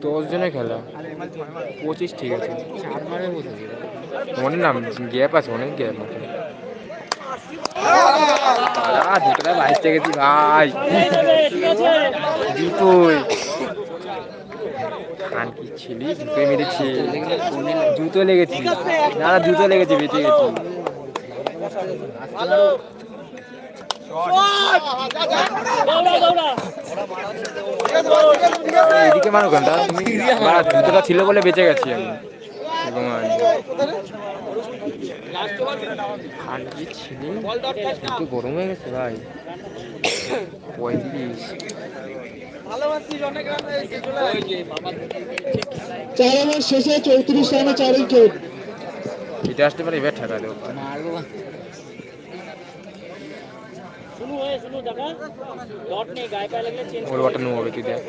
10 জনের খেলা 25 ঠিক আছে মনে নাম গ্যাপ আছে অনেক গ্যাপ আছে দুটোটা বাইশটা গেছি ভাই দুটোই খান কি ছিলি দুটোই মেরেছি জুতো লেগেছি না জুতো লেগেছে বেঁচে গেছি এদিকে মারো ঘন্টা তুমি জুতোটা ছিল বলে বেঁচে গেছি আমি ছিলি একটু গরম হয়ে গেছে ভাই 35 শেষে 34 রানে 4 উইকেট এটা আসতে পারে এবার ঠেকা দেবো ওর ওটা নেবো হবে তুই দেখ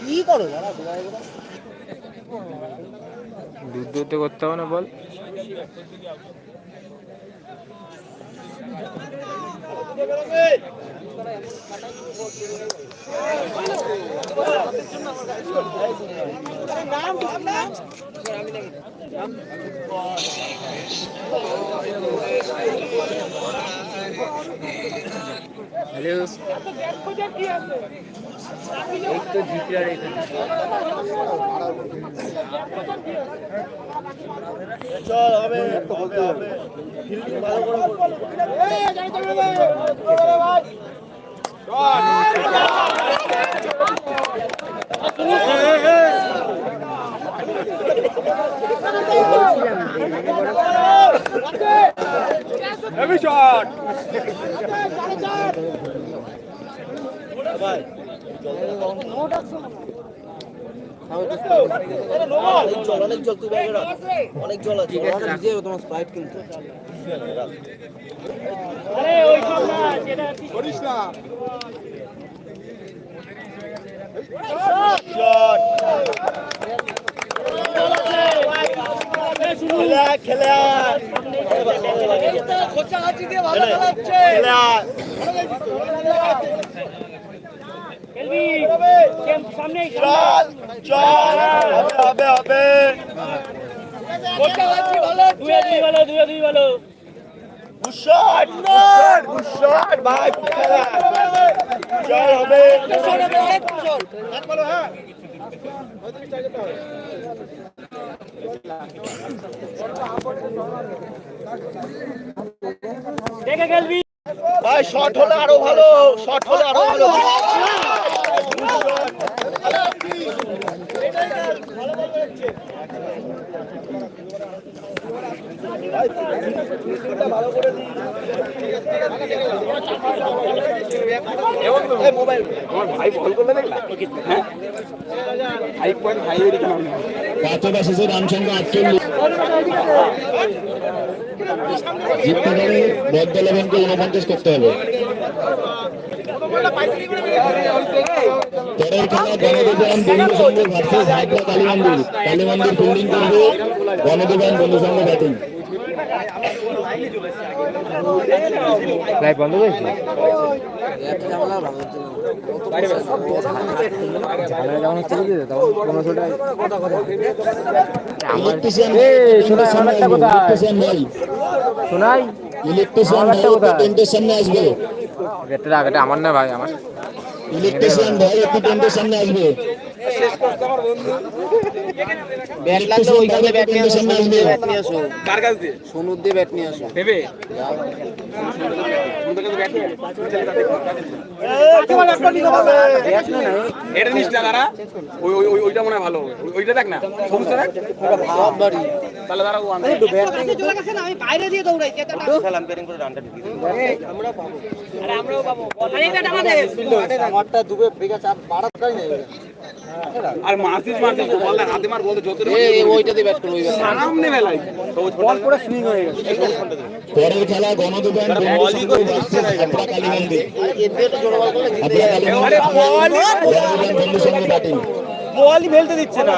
কি করো দুধ দুধ করতে হবে না বল হ্যালো এই তো জিতরা রেখে চল হবে ফিল্ডিং ভালো করে হেভি শট ভাই অনেক জল তুই ব্যাগে রাখ অনেক জল আছে নিজে তোমার স্প্রাইট কিনতে আরে ওই সব না যেটা করিস না শট খেলা খোঁচা হাতি দিয়ে ভালো খেলাচ্ছে খেলা সামনে চল হবে হবে দুই ভালো গুড শট ভাই খেলা চল হবে দেখে খেলবি ভাই শট হলে আরো ভালো শট হলে আরো ভালো জিততে গেলে বদল 49 করতে হবে পরের খেলা গণদেবায়ন বন্ধু সংঘ ভার্সেস হায়দ্রা কালীমন্দির ফিল্ডিং করবে গণদেবায়ন বন্ধু সংঘ ব্যাটিং বন্ধ করেছি শোনাই ইলেকট্রিশিয়ান সামনে আসবে আমার না ভাই আমার ইলেকট্রিশিয়ান ভাই একটু টেন্টের সামনে আসবে ব্যাট লাগলে ওইখানে ব্যাট নিয়ে আসো ব্যাট নিয়ে আসো কার কাছ দিয়ে সোনুর দিয়ে ব্যাট নিয়ে আসো দেবে এটা নিস না দাঁড়া ওইটা মনে হয় ভালো ওইটা দেখ না সমস্যা দেখ ভাব বাড়ি তাহলে দাঁড়া ও আনবে একটু ব্যাট নিয়ে চলে গেছে না আমি বাইরে দিয়ে দৌড়াই খেলাম পেরিং করে রানটা ঢুকিয়ে দিই আমরা পাবো আরে আমরাও পাবো আরে এটা আমাদের আমারটা দুবে ব্রেকা চাপ বাড়াতাই নাই আর মাসিস বল হাতে মার বল যত ওইটা দিয়ে ব্যাট করব ওই সামনে মেলাই বল পুরো সুইং হয়ে গেছে পরের খেলা গণদেবায়ন হায়দ্রা কালীমন্দির এতে তো জোড়া বল করলে জিতে যাবে আরে বল বন্ধু সঙ্গে ব্যাটিং বলই ফেলতে দিচ্ছে না।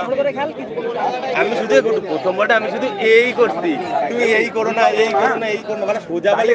আমি শুধু প্রথম বলটা আমি শুধু এই করছি, তুমি এই করো না, এই করো না, এই করো না, মানে সোজা বলে